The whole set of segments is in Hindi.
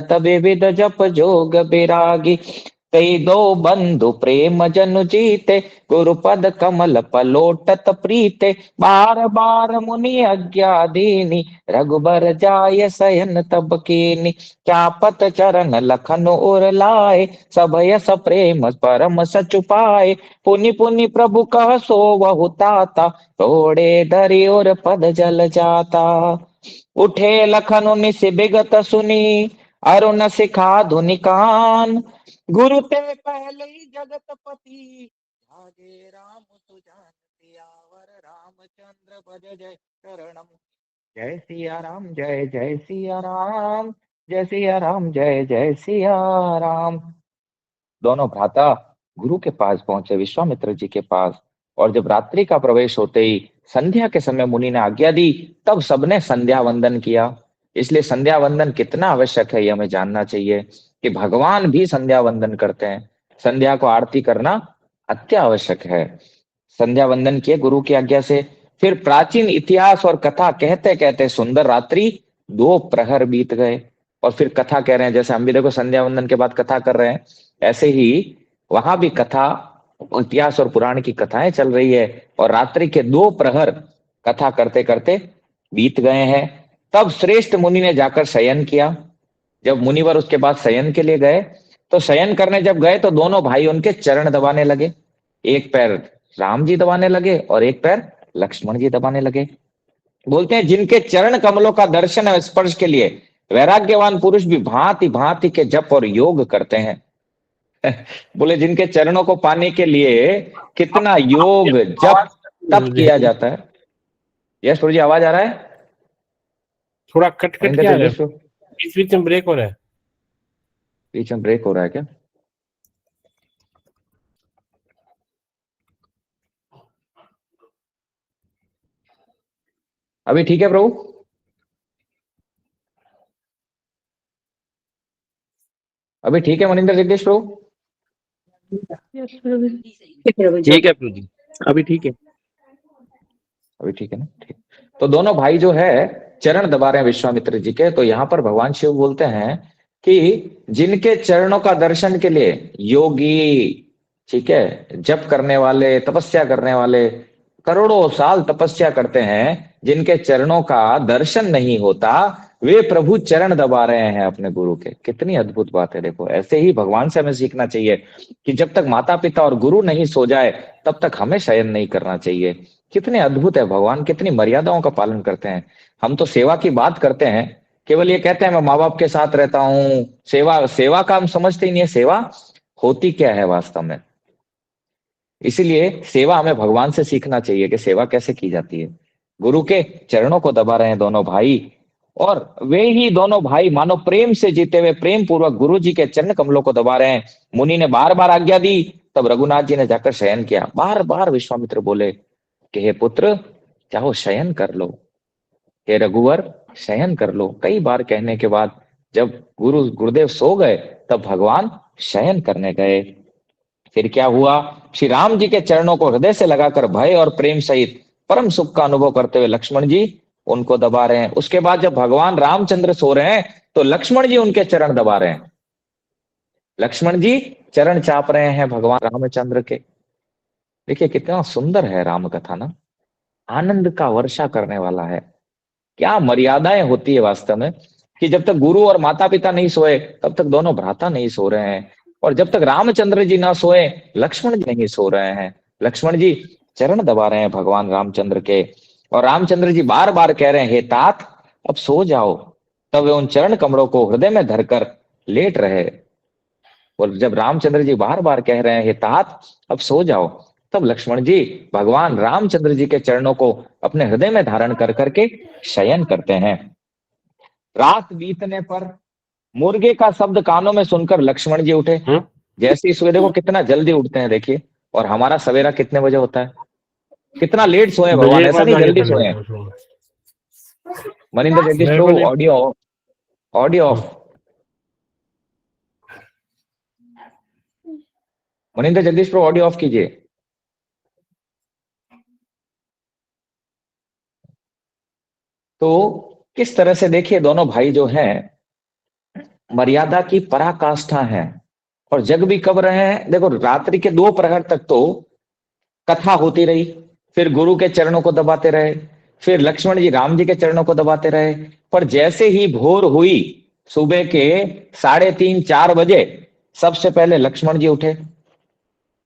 करत विविध जप जोग बिरागी। कई दो बंधु प्रेम जनु जीते, गुरु पद कमल पलोटत प्रीते। बार बार मुनि आज्ञा दीनी, रघुबर जाय शयन तब कीनी। चापत चरण लखन उर लाए, सब यस प्रेम परम सचु पाए। पुनि पुनि प्रभु कह सो बहु ताता, तोड़े धरि और पद जल जाता। उठे लखन निस बिगत सुनी, अरुण सिखा धुनि कान। गुरु ते पहले ही जगतपति, जागे राम तुझान सियावर रामचंद्र भज जय शरणम। जय सिया राम जय जय सिया राम, जय सिया राम जय जय सिया राम। दोनों भ्राता गुरु के पास पहुंचे, विश्वामित्र जी के पास। और जब रात्रि का प्रवेश होते ही संध्या के समय मुनि ने आज्ञा दी, तब सबने संध्या वंदन किया। इसलिए संध्या वंदन कितना आवश्यक है, ये हमें जानना चाहिए कि भगवान भी संध्या वंदन करते हैं। संध्या को आरती करना अति आवश्यक है। संध्या वंदन किए गुरु की आज्ञा से। फिर प्राचीन इतिहास और कथा कहते कहते सुंदर रात्रि 2 प्रहर बीत गए। और फिर कथा कह रहे हैं, जैसे हम भी देखो संध्या वंदन के बाद कथा कर रहे हैं, ऐसे ही वहां भी कथा, इतिहास और पुराण की कथाएं चल रही है। और रात्रि के 2 प्रहर कथा करते करते बीत गए हैं। तब श्रेष्ठ मुनि ने जाकर शयन किया। जब मुनिवर उसके बाद शयन के लिए गए, तो शयन करने जब गए तो दोनों भाई उनके चरण दबाने लगे। एक पैर राम जी दबाने लगे और एक पैर लक्ष्मण जी दबाने लगे। बोलते हैं जिनके चरण कमलों का दर्शन और स्पर्श के लिए वैराग्यवान पुरुष भी भांति भांति के जप और योग करते हैं। बोले जिनके चरणों को पाने के लिए कितना योग जप तप किया जाता है। यश प्रभु जी, आवाज आ रहा है? थोड़ा कट कट मनिंदर क्या है, जगदीश प्रभु, बीच बीच में ब्रेक हो रहा है। बीच में ब्रेक हो रहा है क्या? अभी ठीक है प्रभु? अभी ठीक है मनिंदर जगदीश प्रभु? ठीक है प्रभु जी, अभी ठीक है। अभी ठीक है ना? ठीक। तो दोनों भाई जो है चरण दबा रहे हैं विश्वामित्र जी के। तो यहाँ पर भगवान शिव बोलते हैं कि जिनके चरणों का दर्शन के लिए योगी, ठीक है, जप करने वाले, तपस्या करने वाले करोड़ों साल तपस्या करते हैं, जिनके चरणों का दर्शन नहीं होता, वे प्रभु चरण दबा रहे हैं अपने गुरु के। कितनी अद्भुत बात है। देखो, ऐसे ही भगवान से हमें सीखना चाहिए कि जब तक माता पिता और गुरु नहीं सो जाए, तब तक हमें शयन नहीं करना चाहिए। कितने अद्भुत है भगवान, कितनी मर्यादाओं का पालन करते हैं। हम तो सेवा की बात करते हैं, केवल ये कहते हैं मैं माँ बाप के साथ रहता हूँ, सेवा सेवा का हम समझते ही नहीं है सेवा होती क्या है वास्तव में। इसीलिए सेवा हमें भगवान से सीखना चाहिए कि सेवा कैसे की जाती है। गुरु के चरणों को दबा रहे हैं दोनों भाई। और वे ही दोनों भाई मानो प्रेम से जीते हुए प्रेम पूर्वक गुरु जी के चरण कमलों को दबा रहे हैं। मुनि ने बार बार आज्ञा दी, तब रघुनाथ जी ने जाकर शयन किया। बार बार विश्वामित्र बोले कि हे पुत्र, चाहो शयन कर लो, हे रघुवर शयन कर लो। कई बार कहने के बाद जब गुरुदेव सो गए, तब भगवान शयन करने गए। फिर क्या हुआ? श्री राम जी के चरणों को हृदय से लगाकर भय और प्रेम सहित परम सुख का अनुभव करते हुए लक्ष्मण जी उनको दबा रहे हैं। उसके बाद जब भगवान रामचंद्र सो रहे हैं, तो लक्ष्मण जी उनके चरण दबा रहे हैं। लक्ष्मण जी चरण चाप रहे हैं भगवान रामचंद्र के। देखिए कितना सुंदर है राम कथा ना, आनंद का वर्षा करने वाला है। क्या मर्यादाएं होती है वास्तव में, कि जब तक गुरु और माता पिता नहीं सोए, तब तक दोनों भ्राता नहीं सो रहे हैं। और जब तक रामचंद्र जी ना सोए, लक्ष्मण जी नहीं सो रहे हैं। लक्ष्मण जी चरण दबा रहे हैं भगवान रामचंद्र के। और रामचंद्र जी बार बार कह रहे हैं हे तात, अब सो जाओ। तब वे उन चरण कमलों को हृदय में धरकर लेट रहे। और जब रामचंद्र जी बार बार कह रहे हैं हे तात अब सो जाओ, तब लक्ष्मण जी भगवान रामचंद्र जी के चरणों को अपने हृदय में धारण कर करके शयन करते हैं। रात बीतने पर मुर्गे का शब्द कानों में सुनकर लक्ष्मण जी उठे। जैसे ही सुबह, देखो कितना जल्दी उठते हैं देखिए। और हमारा सवेरा कितने बजे होता है? कितना लेट सोए भगवान, ऐसा नहीं जल्दी सोए। Maninder Jagdish Prabhu audio, audio off. Maninder Jagdish Prabhu audio off कीजिए। तो किस तरह से देखिए दोनों भाई जो हैं मर्यादा की पराकाष्ठा है। और जग भी कब रहे हैं, देखो रात्रि के 2 प्रहर तक तो कथा होती रही, फिर गुरु के चरणों को दबाते रहे, फिर लक्ष्मण जी राम जी के चरणों को दबाते रहे। पर जैसे ही भोर हुई, सुबह के 3:30-4 बजे, सबसे पहले लक्ष्मण जी उठे,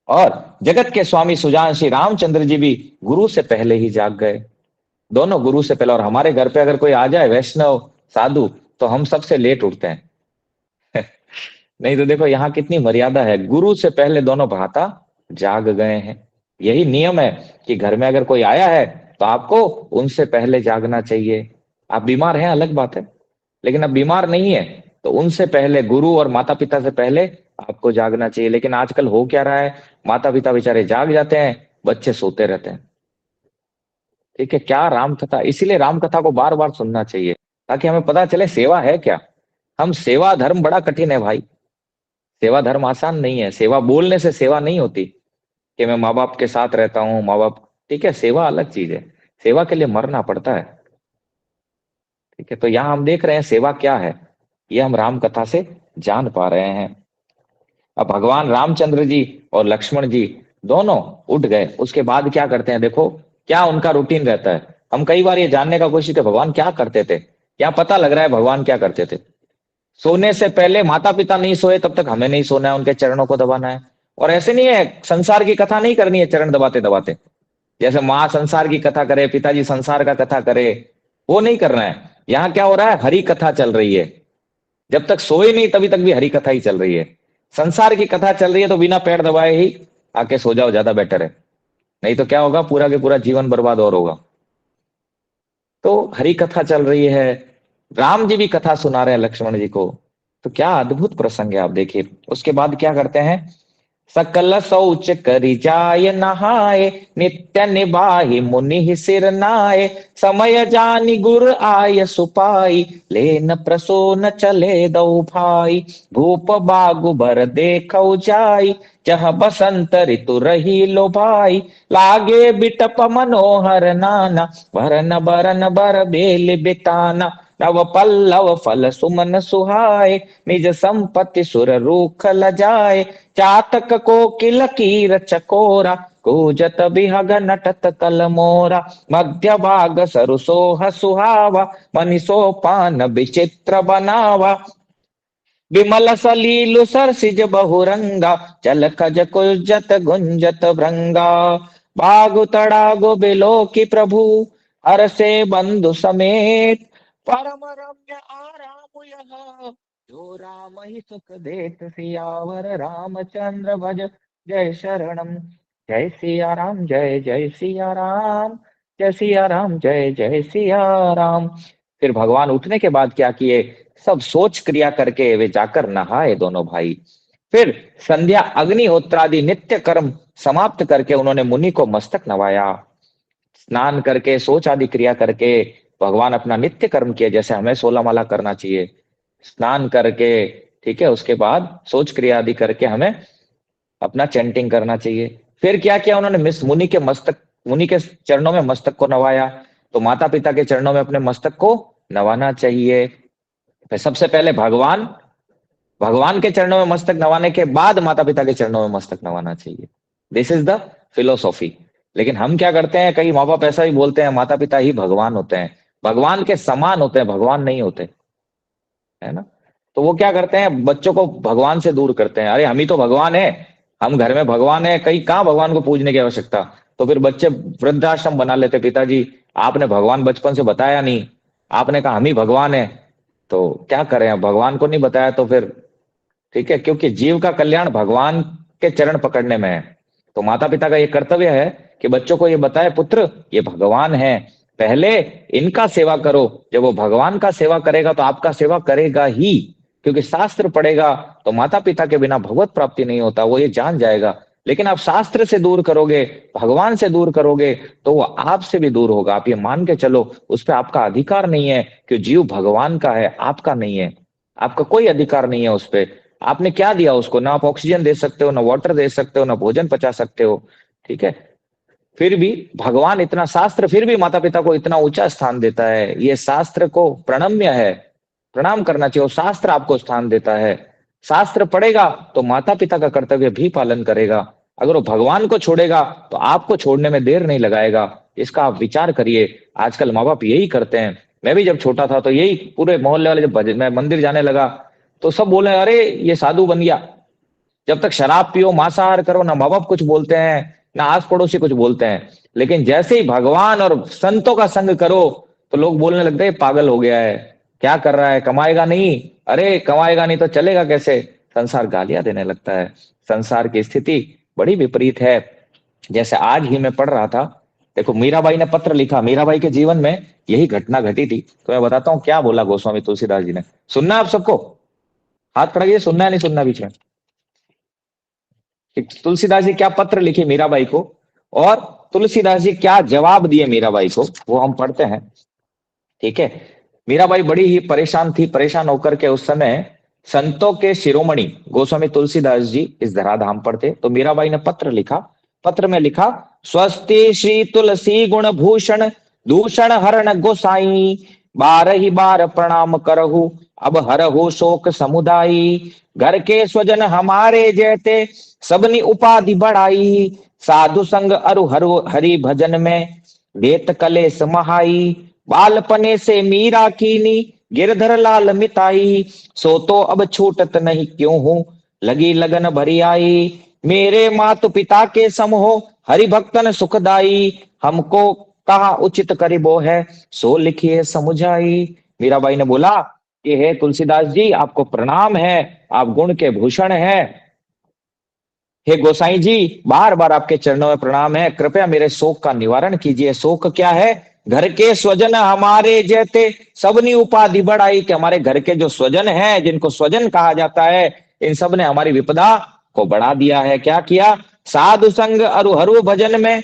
और जगत के स्वामी सुजान श्री रामचंद्र जी भी गुरु से पहले ही जाग गए। दोनों गुरु से पहले। और हमारे घर पे अगर कोई आ जाए वैष्णव साधु, तो हम सबसे लेट उठते हैं। नहीं तो देखो यहाँ कितनी मर्यादा है, गुरु से पहले दोनों भ्राता जाग गए हैं। यही नियम है कि घर में अगर कोई आया है तो आपको उनसे पहले जागना चाहिए। आप बीमार हैं अलग बात है, लेकिन अब बीमार नहीं है तो उनसे पहले, गुरु और माता पिता से पहले आपको जागना चाहिए। लेकिन आजकल हो क्या रहा है, माता पिता बेचारे जाग जाते हैं, बच्चे सोते रहते हैं। ठीक है, क्या राम कथा, इसीलिए राम कथा को बार बार सुनना चाहिए, ताकि हमें पता चले सेवा है क्या। हम सेवा धर्म बड़ा कठिन है भाई, सेवा धर्म आसान नहीं है। सेवा बोलने से सेवा नहीं होती कि मैं माँ बाप के साथ रहता हूँ, माँ बाप, ठीक है, सेवा अलग चीज है, सेवा के लिए मरना पड़ता है। ठीक है, तो यहाँ हम देख रहे हैं सेवा क्या है, ये हम राम कथा से जान पा रहे हैं। अब भगवान रामचंद्र जी और लक्ष्मण जी दोनों उठ गए, उसके बाद क्या करते हैं, देखो क्या उनका रूटीन रहता है। हम कई बार ये जानने का कोशिश करते भगवान क्या करते थे, क्या पता लग रहा है भगवान क्या करते थे। सोने से पहले माता पिता नहीं सोए तब तक हमें नहीं सोना है, उनके चरणों को दबाना है। और ऐसे नहीं है संसार की कथा नहीं करनी है चरण दबाते दबाते, जैसे माँ संसार की कथा करे, पिताजी संसार का कथा करे, वो नहीं करना है। यहाँ क्या हो रहा है, हरि कथा चल रही है। जब तक सोए नहीं तभी तक भी हरि कथा ही चल रही है। संसार की कथा चल रही है तो बिना पैर दबाए ही आके सो जाओ, ज्यादा बेटर है। नहीं तो क्या होगा, पूरा के पूरा जीवन बर्बाद और होगा। तो हरि कथा चल रही है, राम जी भी कथा सुना रहे हैं लक्ष्मण जी को। तो क्या अद्भुत प्रसंग है, आप देखिए। उसके बाद क्या करते हैं, सकल शौच करि जाय नहाय, नित्य निबाहि मुनि सिर नाय, समय जानि गुर आय सुपाई, लेन प्रसोन चले दौ भाई, भूप बागु बर देखौ जाई, जह बसंत ऋतु रही लो भाई, लागे बिटप मनोहर नाना, भरन बरन बर बेल बिताना, नव पल्लव फल सुमन सुहाय, निज संपत्ति सुर रूख लजाए, चातक कोकिल कीर चकोरा, कूजत बिहग नटत तल मोरा, मध्य भाग सरुसोह सुहावा, मनीषो पान विचित्र बनावा, विमल सलीलु सरसिज बहुरंगा, चल खज कुजत गुंजत भृंगा, बागु तड़ागु बिलो की प्रभु, हर से बंधु समेत, परम रम्य आराम यह, जो राम ही सुख देत सियावर रामचंद्र भज, जय शरणम। जय सिया राम, जय जय सिया राम, जय सिया राम, जय जय सिया राम। फिर भगवान उठने के बाद क्या किए, सब सोच क्रिया करके वे जाकर नहाए दोनों भाई। फिर संध्या अग्निहोत्रादि नित्य कर्म समाप्त करके उन्होंने मुनि को मस्तक नवाया। स्नान करके सोच आदि क्रिया करके भगवान अपना नित्य कर्म किया, जैसे हमें 16 माला करना चाहिए। स्नान करके, ठीक है, उसके बाद सोच क्रिया आदि करके हमें अपना चैंटिंग करना चाहिए। फिर क्या किया उन्होंने, मिस मुनि के मस्तक, मुनि के चरणों में मस्तक को नवाया। तो माता पिता के चरणों में अपने मस्तक को नवाना चाहिए। फिर सबसे पहले भगवान, भगवान के चरणों में मस्तक नवाने के बाद माता पिता के चरणों में मस्तक नवाना चाहिए। This is the philosophy. लेकिन हम क्या करते हैं, कई माँ बाप ऐसा ही बोलते हैं माता पिता ही भगवान होते हैं, भगवान के समान होते हैं, भगवान नहीं होते, है ना। तो वो क्या करते हैं, बच्चों को भगवान से दूर करते हैं। अरे हम ही तो भगवान है, हम घर में भगवान है, कहीं कहाँ भगवान को पूजने की आवश्यकता। तो फिर बच्चे वृद्धाश्रम बना लेते, पिताजी आपने भगवान बचपन से बताया नहीं, आपने कहा हम ही भगवान है। तो क्या करें, अब भगवान को नहीं बताया तो फिर, ठीक है, क्योंकि जीव का कल्याण भगवान के चरण पकड़ने में है। तो माता पिता का ये कर्तव्य है कि बच्चों को ये बताए, पुत्र ये भगवान है, पहले इनका सेवा करो। जब वो भगवान का सेवा करेगा तो आपका सेवा करेगा ही, क्योंकि शास्त्र पढ़ेगा तो माता पिता के बिना भगवत प्राप्ति नहीं होता, वो ये जान जाएगा। लेकिन आप शास्त्र से दूर करोगे, भगवान से दूर करोगे, तो वो आपसे भी दूर होगा। आप ये मान के चलो, उस पर आपका अधिकार नहीं है, कि जीव भगवान का है, आपका नहीं है। आपका कोई अधिकार नहीं है उस पर। आपने क्या दिया उसको, ना आप ऑक्सीजन दे सकते हो, ना वाटर दे सकते हो, ना भोजन पचा सकते हो। ठीक है, फिर भी भगवान इतना, शास्त्र फिर भी माता पिता को इतना ऊंचा स्थान देता है, ये शास्त्र को प्रणम्य है। प्रणाम करना चाहिए। और शास्त्र आपको स्थान देता है। शास्त्र पढ़ेगा तो माता पिता का कर्तव्य भी पालन करेगा। अगर वो भगवान को छोड़ेगा तो आपको छोड़ने में देर नहीं लगाएगा। इसका आप विचार करिए। आजकल माँ बाप यही करते हैं। मैं भी जब छोटा था तो यही पूरे मोहल्ले वाले, जब मैं मंदिर जाने लगा तो सब बोले अरे ये साधु बन गया। जब तक शराब पियो, मांसाहार करो, ना माँ बाप कुछ बोलते हैं, ना आस पड़ोसी कुछ बोलते हैं। लेकिन जैसे ही भगवान और संतों का संग करो तो लोग बोलने लगते हैं पागल हो गया है, क्या कर रहा है, कमाएगा नहीं। अरे कमाएगा नहीं तो चलेगा कैसे। संसार गालियां देने लगता है। संसार की स्थिति बड़ी विपरीत है। जैसे आज ही मैं पढ़ रहा था, देखो मीराबाई ने पत्र लिखा। मीराबाई के जीवन में यही घटना घटी थी। तो मैं बताता हूँ क्या बोला गोस्वामी तुलसीदास जी ने। सुनना है आप सबको, हाथ खड़ाइए, सुनना है नहीं सुनना बीच में। कि तुलसीदास जी क्या पत्र लिखे मीराबाई को, और तुलसीदास जी क्या जवाब दिए मीराबाई को, वो हम पढ़ते हैं। ठीक है। मीराबाई बड़ी ही परेशान थी। परेशान होकर के उस समय संतों के शिरोमणि गोस्वामी तुलसीदास जी इस धराधाम पर थे। तो मीराबाई ने पत्र लिखा। पत्र में लिखा, स्वस्ति श्री तुलसी गुण भूषण दूषण हरण गोसाई, बार ही बार प्रणाम करहु अब हरहु शोक समुदायी। घर के स्वजन हमारे जैते सबनी उपाधि बढ़ाई, साधु संग अरु हरु हरि भजन में देत कलेस महाई। बालपने से मीरा कीनी गिरधर लाल मिताई, सो तो अब छूटत नहीं क्यों हूं लगी लगन भरी आई। मेरे मातु पिता के सम हो हरि भक्तन सुखदाई, हमको कहा उचित करिबो है सो लिखिए समुझाई। मीराबाई ने बोला कि हे तुलसीदास जी, आपको प्रणाम है, आप गुण के भूषण हैं। हे गोसाई जी, बार बार आपके चरणों में प्रणाम है, कृपया मेरे शोक का निवारण कीजिए। शोक क्या है? घर के स्वजन हमारे जैते सबनी उपाधि बढ़ाई, कि हमारे घर के जो स्वजन हैं, जिनको स्वजन कहा जाता है, इन सब ने हमारी विपदा को बढ़ा दिया है। क्या किया? साधु संग अरु हरु भजन में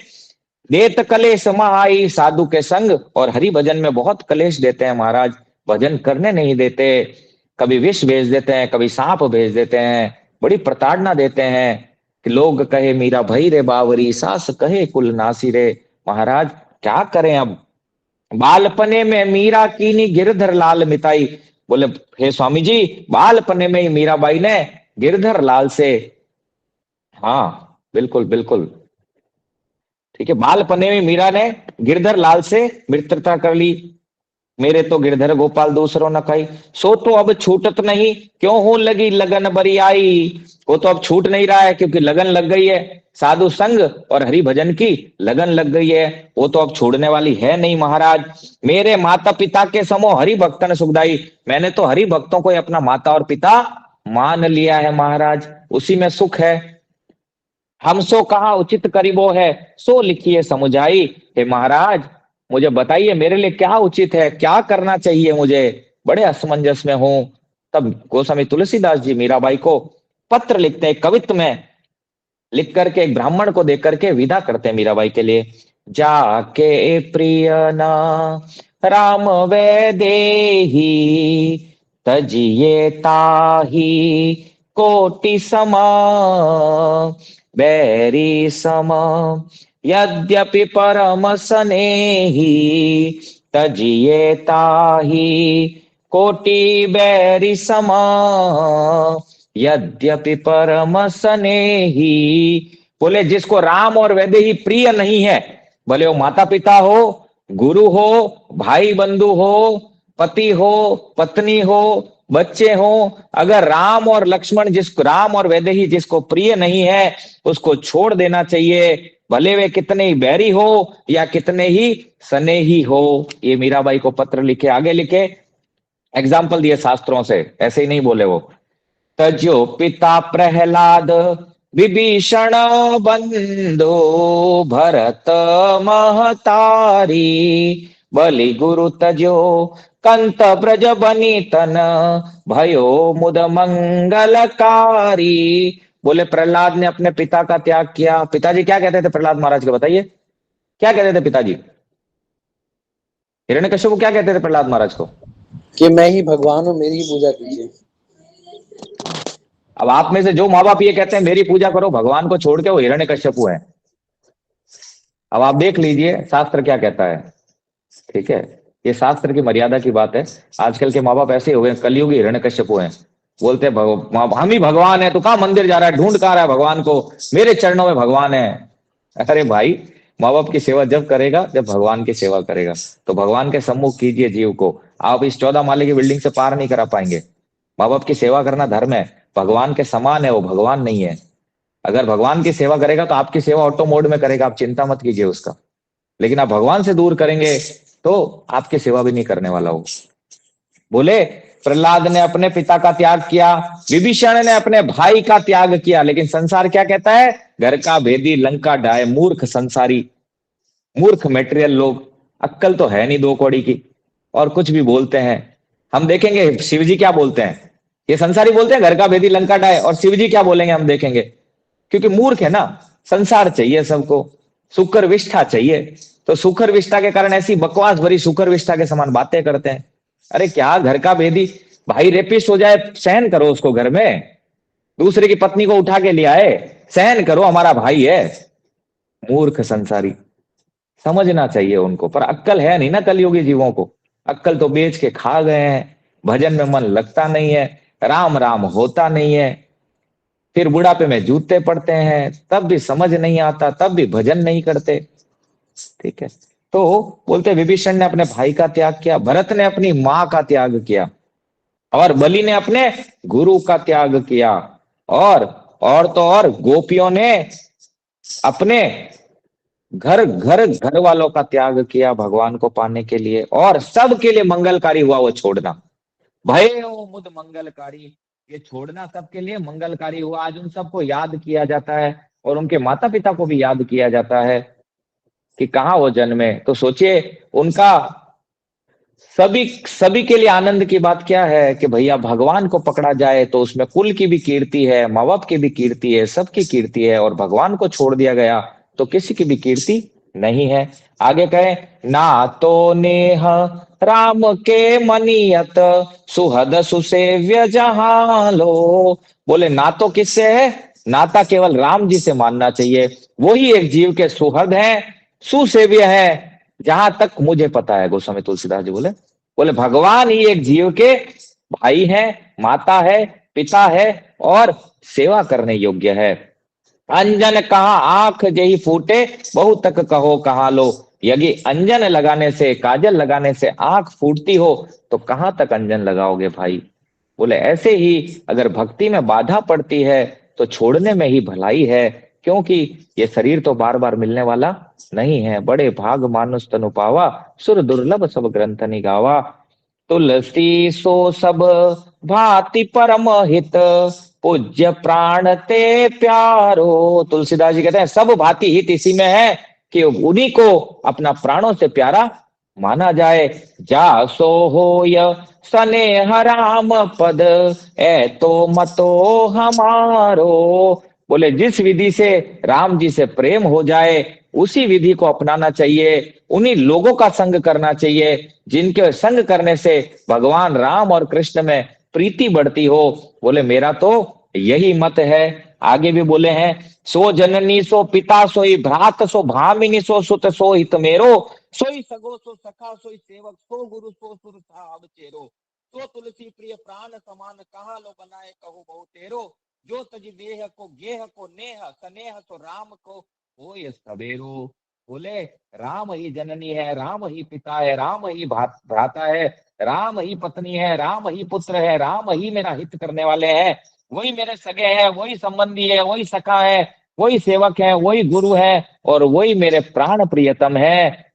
देत कलेश महाई। साधु के संग और हरि भजन में बहुत कलेश देते हैं महाराज, भजन करने नहीं देते। कभी विष भेज देते हैं, कभी सांप भेज देते हैं, बड़ी प्रताड़ना देते हैं कि लोग कहे मीरा भई रे बावरी, सास कहे कुल नासी रे। महाराज क्या करें अब। बालपने में मीरा कीनी गिरधर लाल मिताई। बोले हे स्वामी जी, बालपने में ही मीराबाई ने गिरधर लाल से, हाँ बिल्कुल बिल्कुल ठीक है, बालपने में मीरा ने गिरधर लाल से मित्रता कर ली। मेरे तो गिरधर गोपाल दूसरों न खाई, सो तो अब छूटत नहीं क्यों हूं लगी लगन बरी आई। वो तो अब छूट नहीं रहा है क्योंकि लगन लग गई है। साधु संग और हरि भजन की लगन लग गई है, वो तो अब छोड़ने वाली है नहीं महाराज। मेरे माता पिता के समो हरि भक्तन सुखदाई। मैंने तो हरि भक्तों को अपना माता और पिता मान लिया है महाराज, उसी में सुख है। हम सो कहा उचित करीबो है सो लिखिए समुझाई। हे महाराज, मुझे बताइए मेरे लिए क्या उचित है, क्या करना चाहिए मुझे, बड़े असमंजस में हूं। तब गोस्वामी तुलसीदास जी मीराबाई को पत्र लिखते हैं, कवित्व में लिख करके एक ब्राह्मण को देख करके विदा करते हैं मीराबाई के लिए। जाके प्रिय ना राम वैदेही, तजिए ताही कोटि समा, बैरी सम यद्यपि परम स्नेही, तजिए ताही कोटि बैरी समा, यद्यपि परम स्नेही। बोले जिसको राम और वैदेही प्रिय नहीं है, भले वो माता पिता हो, गुरु हो, भाई बंधु हो, पति हो, पत्नी हो, बच्चे हो, अगर राम और लक्ष्मण जिसको, राम और वैदेही जिसको प्रिय नहीं है, उसको छोड़ देना चाहिए, भले वे कितने ही बैरी हो या कितने ही स्नेही हो। ये मीराबाई को पत्र लिखे, आगे लिखे एग्जाम्पल दिए शास्त्रों से, ऐसे ही नहीं बोले वो। तजो पिता प्रहलाद विभीषण बंधु, भरत महतारी, बलि गुरु तजो कंत ब्रज बनी तन, भयो मुद मंगलकारी। बोले प्रहलाद ने अपने पिता का त्याग किया। पिताजी क्या कहते थे प्रहलाद महाराज को, बताइए क्या कहते थे पिताजी? हिरण्यकश्यप को क्या कहते थे प्रहलाद महाराज को? कि मैं ही भगवान हूं, मेरी ही पूजा कीजिए। अब आप में से जो माँ बाप ये कहते हैं मेरी पूजा करो, भगवान को छोड़ के, वो हिरण्यकश्यपु है। अब आप देख लीजिए शास्त्र क्या कहता है। ठीक है, ये शास्त्र की मर्यादा की बात है। आजकल के माँ बाप ऐसे हो गए, कलयुगी हिरण्यकश्यपु हैं, बोलते हैं हम ही भगवान है, तो कहाँ मंदिर जा रहा है, ढूंढ कहाँ रहा है भगवान को, मेरे चरणों में भगवान है। अरे भाई, माँ बाप की सेवा जब करेगा जब भगवान की सेवा करेगा। तो भगवान के सम्मुख कीजिए जीव को। आप इस 14 माले की बिल्डिंग से पार नहीं करा पाएंगे। माँ बाप की सेवा करना धर्म है, भगवान के समान है, वो भगवान नहीं है। अगर भगवान की सेवा करेगा तो आपकी सेवा ऑटो मोड में करेगा, आप चिंता मत कीजिए उसका। लेकिन आप भगवान से दूर करेंगे तो आपकी सेवा भी नहीं करने वाला हो। बोले प्रहलाद ने अपने पिता का त्याग किया, विभीषण ने अपने भाई का त्याग किया, लेकिन संसार क्या कहता है, घर का भेदी लंका ढाए, मूर्ख संसारी, मूर्ख मेटेरियल लोग, अक्कल तो है नहीं दो कौड़ी की, और कुछ भी बोलते हैं। हम देखेंगे शिव जी क्या बोलते हैं। ये संसारी बोलते हैं घर का भेदी लंका ढाए, और शिव जी क्या बोलेंगे हम देखेंगे। क्योंकि मूर्ख है ना, संसार चाहिए सबको, सुकर विष्ठा चाहिए, तो सुकर विष्ठा के कारण ऐसी बकवास भरी सुकर विष्ठा के समान बातें करते हैं। अरे क्या घर का भेदी, भाई रेपिस्ट हो जाए सहन करो उसको, घर में दूसरे की पत्नी को उठा के ले आए, सहन करो, हमारा भाई है। मूर्ख संसारी, समझना चाहिए उनको, पर अक्कल है नहीं ना कलयुगी जीवों को। अक्कल तो बेच के खा गए हैं, भजन में मन लगता नहीं है, राम राम होता नहीं है, फिर बुढ़ापे में जूते पड़ते हैं, तब भी समझ नहीं आता, तब भी भजन नहीं करते। ठीक है, तो बोलते विभीषण ने अपने भाई का त्याग किया, भरत ने अपनी माँ का त्याग किया, और बलि ने अपने गुरु का त्याग किया, और तो और गोपियों ने अपने घर वालों का त्याग किया भगवान को पाने के लिए, और सबके लिए मंगलकारी हुआ वो छोड़ना। भयो मुद मंगलकारी, ये छोड़ना सबके लिए मंगलकारी हुआ। आज उन सबको याद किया जाता है, और उनके माता पिता को भी याद किया जाता है कि कहाँ वो जन्मे। तो सोचिए उनका सभी सभी के लिए आनंद की बात क्या है कि भैया भगवान को पकड़ा जाए तो उसमें कुल की भी कीर्ति है, माँ बाप की भी कीर्ति है, सबकी कीर्ति है, और भगवान को छोड़ दिया गया तो किसी की भी कीर्ति नहीं है। आगे कहे ना तो नेह राम के मनियत, सुहद सुसेव्य जहां लो। बोले ना तो किससे है, नाता केवल राम जी से मानना चाहिए, वही एक जीव के सुहृद है, सुसेव्य है, जहां तक मुझे पता है। गोस्वामी तुलसीदास जी बोले भगवान ही एक जीव के भाई है, माता है, पिता है, और सेवा करने योग्य है। अंजन कहाँ आंख जही फूटे, बहु तक कहो कहाँ लो। यदि अंजन लगाने से, काजल लगाने से आंख फूटती हो तो कहां तक अंजन लगाओगे भाई। बोले ऐसे ही अगर भक्ति में बाधा पड़ती है तो छोड़ने में ही भलाई है, क्योंकि ये शरीर तो बार बार मिलने वाला नहीं है। बड़े भाग मानुष तनु पावा, सुर दुर्लभ सब ग्रंथ निगावा। तुलसी सो सब भांति परम हित, पूज्य प्राण ते प्यारो। तुलसीदास जी कहते हैं सब भांति हित इसी में है कि उन्हीं को अपना प्राणों से प्यारा माना जाए। जा सो होय स्नेह राम पद, ए तो मतो हमारो। बोले जिस विधि से राम जी से प्रेम हो जाए उसी विधि को अपनाना चाहिए, उन्हीं लोगों का संग करना चाहिए जिनके संग करने से भगवान राम और कृष्ण में प्रीति बढ़ती हो। बोले मेरा तो यही मत है। आगे भी बोले हैं सो जननी सो पिता सोई भ्रात सो भामिनी सो सुत सो हित मेरो, सोई सगो सो सखा सोई सेवक सो गुरु सो सुर साहब चेरो। सो तुलसी प्रिय प्राण समान, कहा लो बनाए कहो बहु तेरो। जो तज देह को गेह को नेह, सनेह सो राम को हो ये सवेरो। बोले राम ही जननी है, राम ही पिता है, राम ही भ्राता है, राम ही पत्नी है, राम ही पुत्र है, राम ही मेरा हित करने वाले हैं, वही मेरे सगे हैं, वही संबंधी है, वही सखा है, वही सेवक है, वही गुरु है, और वही मेरे प्राण प्रियतम है।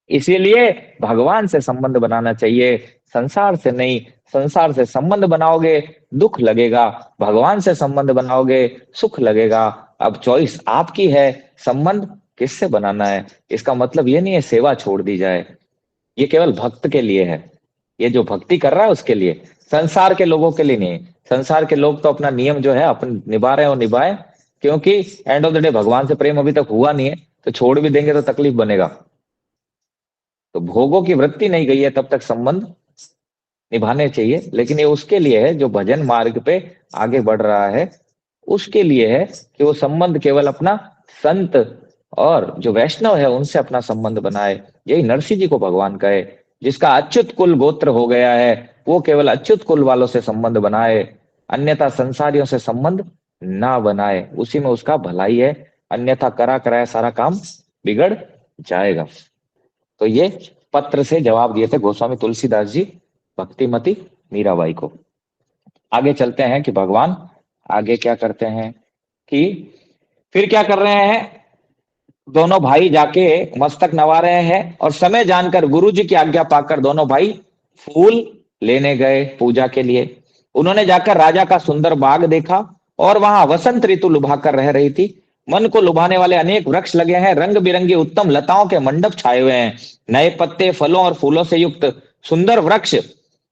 इसीलिए भगवान से संबंध बनाना चाहिए, संसार से नहीं। संसार से संबंध बनाओगे दुख लगेगा, भगवान से संबंध बनाओगे सुख लगेगा। अब चॉइस आपकी है, संबंध किससे बनाना है। इसका मतलब ये नहीं है सेवा छोड़ दी जाए, ये केवल भक्त के लिए है, ये जो भक्ति कर रहा है उसके लिए, संसार के लोगों के लिए नहीं। संसार के लोग तो अपना नियम जो है अपन निभा रहे हैं, वो निभाए, क्योंकि एंड ऑफ द डे भगवान से प्रेम अभी तक हुआ नहीं है, तो छोड़ भी देंगे तो तकलीफ बनेगा। तो भोगों की वृत्ति नहीं गई है तब तक संबंध निभाने चाहिए। लेकिन ये उसके लिए है जो भजन मार्ग पे आगे बढ़ रहा है, उसके लिए है कि वो संबंध केवल अपना संत और जो वैष्णव है उनसे अपना संबंध बनाए। यही नरसिंह जी को भगवान कहे जिसका अच्युत कुल गोत्र हो गया है वो केवल अच्युत कुल वालों से संबंध बनाए, अन्यथा संसारियों से संबंध ना बनाए, उसी में उसका भलाई है, अन्यथा करा कराया सारा काम बिगड़ जाएगा। तो ये पत्र से जवाब दिए थे गोस्वामी तुलसीदास जी भक्तिमती मीराबाई को। आगे चलते हैं कि भगवान आगे क्या करते हैं कि फिर क्या कर रहे हैं, दोनों भाई जाके मस्तक नवा रहे हैं और समय जानकर गुरु जी की आज्ञा पाकर दोनों भाई फूल लेने गए पूजा के लिए। उन्होंने जाकर राजा का सुंदर बाग देखा और वहां वसंत ऋतु लुभा कर रह रही थी। मन को लुभाने वाले अनेक वृक्ष लगे हैं, रंग बिरंगी उत्तम लताओं के मंडप छाए हुए हैं, नए पत्ते फलों और फूलों से युक्त सुंदर वृक्ष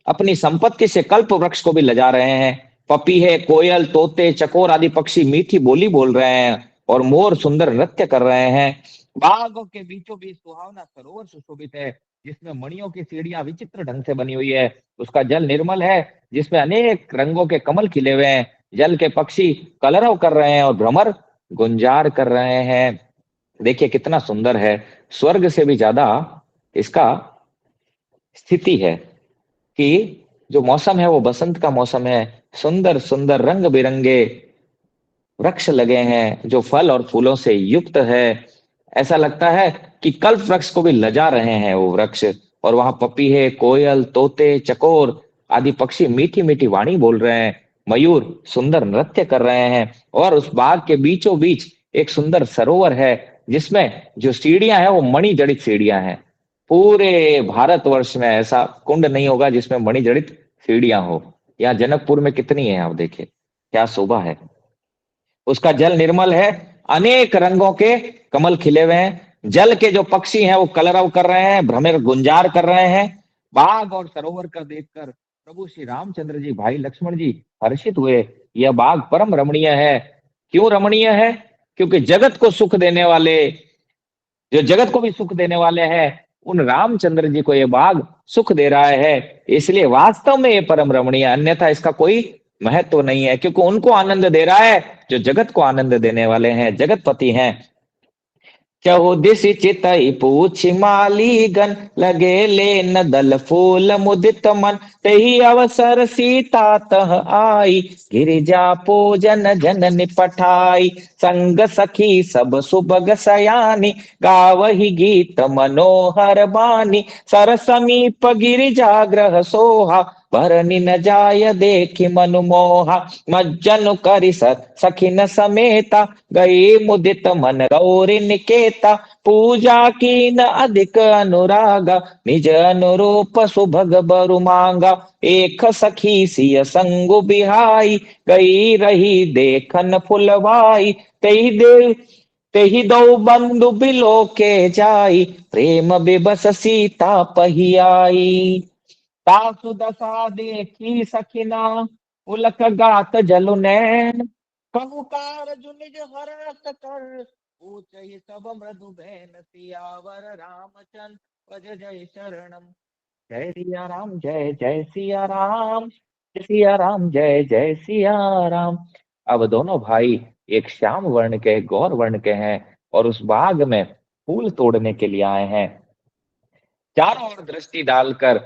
अपनी संपत्ति से कल्प वृक्ष को भी लजा रहे हैं। पपीहे, कोयल, तोते, चकोर आदि पक्षी मीठी बोली बोल रहे हैं और मोर सुंदर नृत्य कर रहे हैं। बागों के बीचों बीच सुहावना सरोवर सुशोभित है, जिसमें मणियों की सीढ़ियां विचित्र ढंग से बनी हुई है। उसका जल निर्मल है, जिसमें अनेक रंगों के कमल खिले हुए हैं। जल के पक्षी कलरव कर रहे हैं और भ्रमर गुंजार कर रहे हैं। देखिए कितना सुंदर है, स्वर्ग से भी ज्यादा इसका स्थिति है कि जो मौसम है वो बसंत का मौसम है। सुंदर सुंदर रंग बिरंगे वृक्ष लगे हैं जो फल और फूलों से युक्त है। ऐसा लगता है कि कल्प वृक्ष को भी लजा रहे हैं वो वृक्ष। और वहां पपीहे, कोयल, तोते, चकोर आदि पक्षी मीठी मीठी वाणी बोल रहे हैं, मयूर सुंदर नृत्य कर रहे हैं। और उस बाग के बीचों बीच एक सुंदर सरोवर है, जिसमें जो सीढ़ियां हैं वो मणि जड़ित सीढ़ियां हैं। पूरे भारतवर्ष में ऐसा कुंड नहीं होगा जिसमें मणि जड़ित सीढ़ियां हो। यहाँ जनकपुर में कितनी है, आप देखिए क्या शोभा है। उसका जल निर्मल है, अनेक रंगों के कमल खिले हुए हैं। जल के जो पक्षी हैं वो कलरव कर रहे हैं, भ्रमर गुंजार कर रहे हैं। बाग और सरोवर का देखकर प्रभु श्री रामचंद्र जी, भाई लक्ष्मण जी हर्षित हुए। यह बाग परम रमणीय है। क्यों रमणीय है? क्योंकि जगत को सुख देने वाले, जो जगत को भी सुख देने वाले हैं, उन रामचंद्र जी को ये बाग सुख दे रहा है, इसलिए वास्तव में ये परम रमणीय, अन्यथा इसका कोई महत्व नहीं है, क्योंकि उनको आनंद दे रहा है जो जगत को आनंद देने वाले हैं, जगतपति हैं। चहुदिश चितई पूछि मालीगन, लगे लेन दल फूल मुदित मन। तही अवसर सीता तह आई, गिरिजा पूजन जननि पठाई। संग सखी सब सुबग सयानी, गावहि गीत मनोहर बानी। सर समीप गिरिजा ग्रह सोहा, भरनि न जाय देखि मनु मोहा। मज्जनु करि सखिन समेता, गई मुदित मन गौरी निकेता। पूजा की न अधिक अनुरागा, निज अनुरूप सुभग बरु मांगा। एक सखी सिय संगु बिहाई, गई रही देखन फुलवाई। तेहि दो बंधु बिलो के जाई, प्रेम बिबस सीता पहियाई। तासु दशा देखी सखिना, उलक गात जलु नैन। कहु कारज निज हरत कर, पूछहि सब मृदु बैन। सियावर रामचंद्र भज जय शरणम। जय सिया राम, जय जय सिया राम, जय सिया राम, जय जय सिया राम। अब दोनों भाई एक श्याम वर्ण के, गौर वर्ण के हैं और उस बाग में फूल तोड़ने के लिए आए हैं। चारों ओर दृष्टि डालकर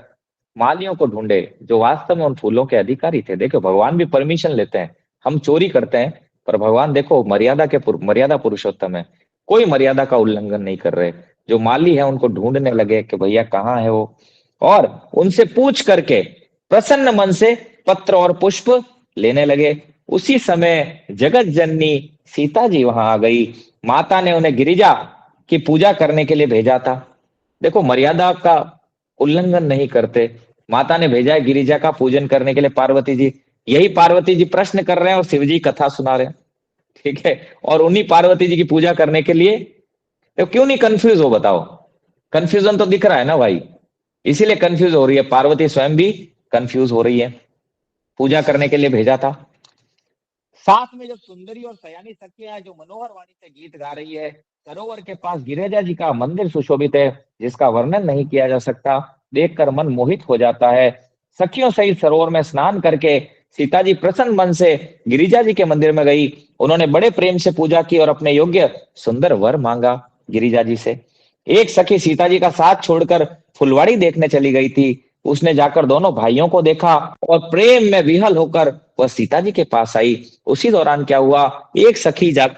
मालियों को ढूंढे जो वास्तव में उन फूलों के अधिकारी थे। देखो भगवान भी परमिशन लेते हैं, हम चोरी करते हैं पर भगवान देखो मर्यादा पुरुषोत्तम है, कोई मर्यादा का उल्लंघन नहीं कर रहे। जो माली है उनको ढूंढने लगे कि भैया कहाँ है वो, और उनसे पूछ करके प्रसन्न मन से पत्र और पुष्प लेने लगे। उसी समय जगत जननी सीता जी वहां आ गई। माता ने उन्हें गिरिजा की पूजा करने के लिए भेजा था। देखो मर्यादा का उल्लंघन नहीं करते। माता ने भेजा है गिरिजा का पूजन करने के लिए पार्वती जी। यही पार्वती जी प्रश्न कर रहे हैं और शिव जी कथा सुना रहे हैं, ठीक है। और उन्हीं पार्वती जी की पूजा करने के लिए तो क्यों नहीं कंफ्यूज हो, बताओ। कंफ्यूजन तो दिख रहा है ना भाई, इसीलिए कंफ्यूज हो रही है। पार्वती स्वयं भी कंफ्यूज हो रही है। पूजा करने के लिए भेजा था। साथ में जो सुंदरी और सयानी सखियां है जो मनोहर वाणी से गीत गा रही है। सरोवर के पास गिरिजा जी का मंदिर सुशोभित है, जिसका वर्णन नहीं किया जा सकता, देखकर मन मोहित हो जाता है। सखियों सहित सरोवर में स्नान करके सीता जी प्रसन्न मन से गिरिजा जी के मंदिर में गई। उन्होंने बड़े प्रेम से पूजा की और अपने योग्य सुंदर वर मांगा गिरिजा जी से। एक सखी सीता जी का साथ छोड़कर फुलवाड़ी देखने चली गई थी। उसने जाकर दोनों भाइयों को देखा और प्रेम में विहल होकर वह सीता जी के पास आई। उसी दौरान क्या हुआ, एक सखी जा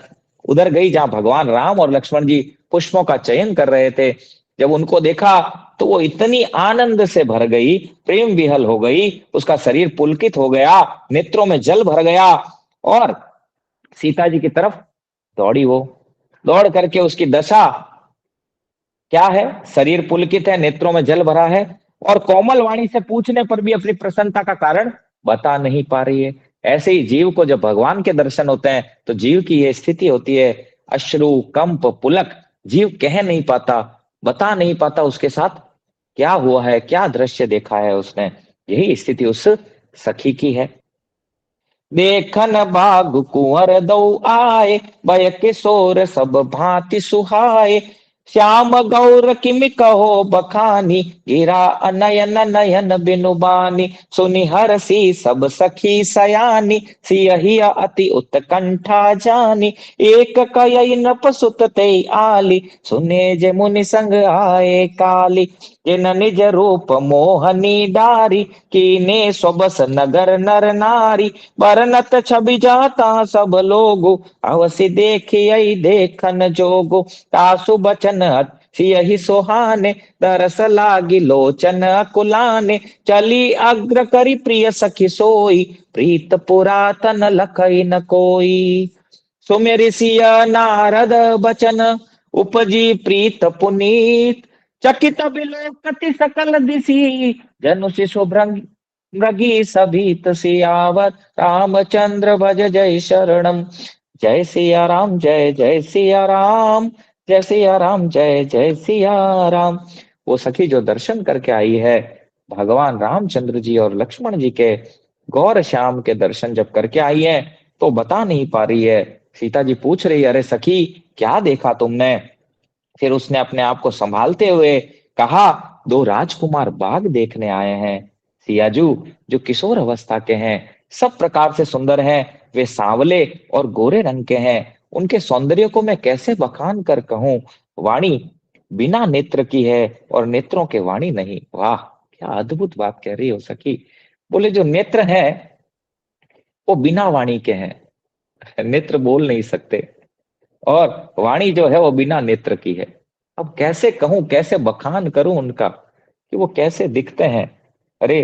उधर गई जहां भगवान राम और लक्ष्मण जी पुष्पों का चयन कर रहे थे। जब उनको देखा तो वो इतनी आनंद से भर गई, प्रेम विहल हो गई, उसका शरीर पुलकित हो गया, नेत्रों में जल भर गया और सीता जी की तरफ दौड़ी। वो दौड़ करके उसकी दशा क्या है, शरीर पुलकित है, नेत्रों में जल भरा है और कोमल वाणी से पूछने पर भी अपनी प्रसन्नता का कारण बता नहीं पा रही है। ऐसे ही जीव को जब भगवान के दर्शन होते हैं तो जीव की यह स्थिति होती है, अश्रु कंप पुलक, जीव कह नहीं पाता, बता नहीं पाता उसके साथ क्या हुआ है, क्या दृश्य देखा है उसने। यही स्थिति उस सखी की है। देखन बाग कुंवर दौ आए, बय किशोर सब भांति सुहाए, श्याम गौर किमि कहो बखानी, गिरा अनयन नयन बिनु बानी, सुनि हरसी सब सखी सयानी, सियहि अति उत्कंठा जानी, एक कयई नपसुत ते आली, सुने जे मुनि संग आए काली, जिन निज रूप मोहनी डारी, कीने स्वबस नगर नर नारी, बरनत छवि जाता सब लोगो, अवसि देखियै देखन जोगो, तासु बचन सियहि सोहाने, तरस लागी लोचन अकुलाने, चली अग्र करी प्रिय सखी सोई, प्रीत पुरातन लखई न कोई, सुमेरि सिय नारद बचन, उपजी प्रीत पुनीत, चकित बिलोकति सकल दिसी, जनु शिशु मृगी सभीत सियावत, रामचंद्र भज जय शरणम। जय सिया राम, जय जय सिया राम, जय सिया राम, जय जय सिया राम। वो सखी जो दर्शन करके आई है भगवान रामचंद्र जी और लक्ष्मण जी के, गौर श्याम के दर्शन जब करके आई है तो बता नहीं पा रही है। सीता जी पूछ रही है, अरे सखी क्या देखा तुमने? फिर उसने अपने आप को संभालते हुए कहा, दो राजकुमार बाग देखने आए हैं सियाजू, जो किशोर अवस्था के हैं, सब प्रकार से सुंदर हैं, वे सांवले और गोरे रंग के हैं, उनके सौंदर्य को मैं कैसे बखान कर कहूं, वाणी बिना नेत्र की है और नेत्रों के वाणी नहीं। वाह, क्या अद्भुत बात कह रही हो सखी। बोले जो नेत्र हैं वो बिना वाणी के हैं, नेत्र बोल नहीं सकते, और वाणी जो है वो बिना नेत्र की है। अब कैसे कहूं, कैसे बखान करूं उनका कि वो कैसे दिखते हैं। अरे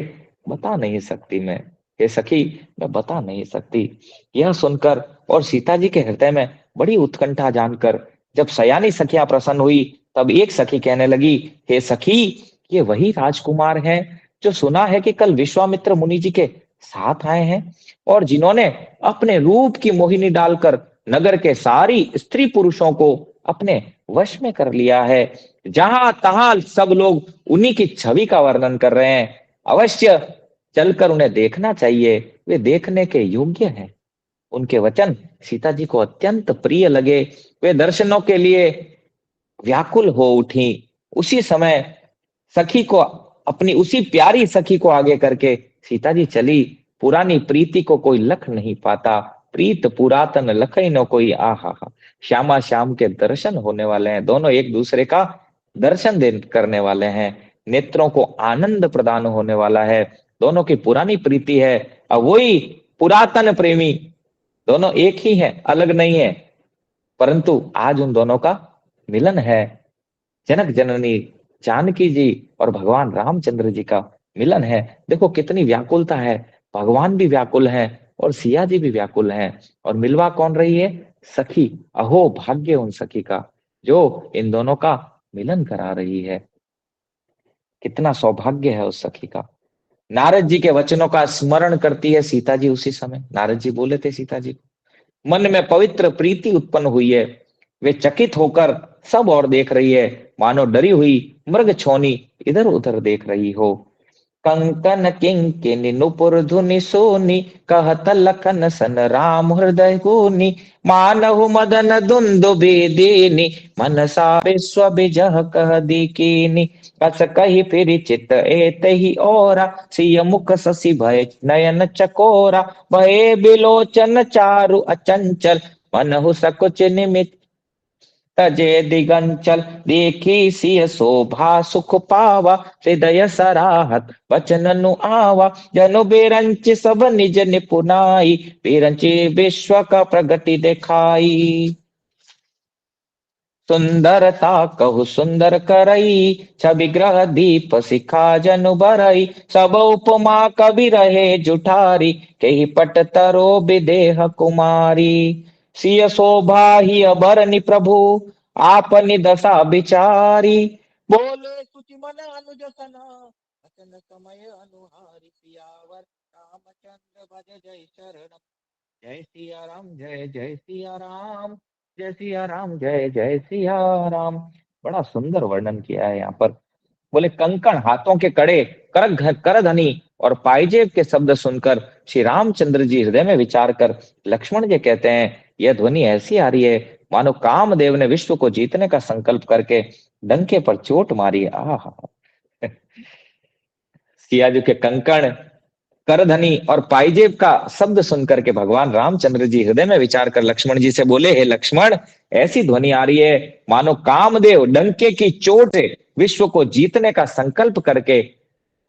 बता नहीं सकती मैं, हे सखी मैं बता नहीं सकती। यह सुनकर और सीता जी के हृदय में बड़ी उत्कंठा जानकर जब सयानी सखियां प्रसन्न हुई, तब एक सखी कहने लगी, हे सखी ये वही राजकुमार हैं जो सुना है कि कल विश्वामित्र मुनि जी के साथ आए हैं और जिन्होंने अपने रूप की मोहिनी डालकर नगर के सारी स्त्री पुरुषों को अपने वश में कर लिया है। जहां तहां सब लोग उन्हीं की छवि का वर्णन कर रहे हैं। अवश्य चलकर उन्हें देखना चाहिए, वे देखने के योग्य हैं। उनके वचन सीता जी को अत्यंत प्रिय लगे, वे दर्शनों के लिए व्याकुल हो उठी। उसी समय सखी को, अपनी उसी प्यारी सखी को आगे करके सीता जी चली। पुरानी प्रीति को कोई लख नहीं पाता, प्रीत पुरातन लखई न कोई, आहा हा। श्यामा श्याम के दर्शन होने वाले हैं, दोनों एक दूसरे का दर्शन दे करने वाले हैं, नेत्रों को आनंद प्रदान होने वाला है। दोनों की पुरानी प्रीति है, अब वही पुरातन प्रेमी दोनों एक ही है, अलग नहीं है, परंतु आज उन दोनों का मिलन है। जनक जननी जानकी जी और भगवान रामचंद्र जी का मिलन है। देखो कितनी व्याकुलता है, भगवान भी व्याकुल हैं और सिया जी भी व्याकुल हैं, और मिलवा कौन रही है? सखी। अहो भाग्य उन सखी का जो इन दोनों का मिलन करा रही है, कितना सौभाग्य है उस सखी का। नारद जी के वचनों का स्मरण करती है सीता जी। उसी समय नारद जी बोले थे सीता जी को, मन में पवित्र प्रीति उत्पन्न हुई है। वे चकित होकर सब और देख रही है, मानो डरी हुई मृग छोनी इधर उधर देख रही हो। कंकन किंकिनी नुपुर धुनि सोनी, कहत लखन सन राम हृदय गुनी, मानहु मदन दुंदुभि दीनी, मनसा विश्व बिजह कह दीकीनी, कस कही फिर चित एतहि ओरा, सिय मुख ससी भय नयन चकोरा, भये बिलोचन चारु अचंचल, मनहु सकुच निमित तजे दिगंचल देखी सिय शोभा सुख पावा हृदय सराहत वचन नु आवा जनु बेरंच सब निज निपुनाई बेरंच विश्व का प्रगति दिखाई सुंदरता कहु सुंदर करई छवि ग्रह दीप शिखा जनु बरई सब उपमा कवि रहे जुठारी कही पट तरो विदेह कुमारी सिय शोभा ही अबरनि प्रभु आपनि दशा विचारी बोले सुचि मन अनुज सना वचन समय अनुहारी सियावर रामचंद्र भज जय शरणम जय सिया राम जय जय सिया राम जय सिया राम जय जय सिया राम। बड़ा सुंदर वर्णन किया है यहाँ पर। बोले कंकण हाथों के कड़े करधनी और पाइजेब के शब्द सुनकर श्री रामचंद्र जी हृदय में विचार कर लक्ष्मण जी कहते हैं यह ध्वनि ऐसी आ रही है मानो कामदेव ने विश्व को जीतने का संकल्प करके डंके पर चोट मारी है। आहा सिया जी के कंकण करधनी और पाइजेब का शब्द सुनकर के भगवान रामचंद्र जी हृदय में विचार कर लक्ष्मण जी से बोले हे लक्ष्मण ऐसी ध्वनि आ रही है मानो कामदेव डंके की चोट से विश्व को जीतने का संकल्प करके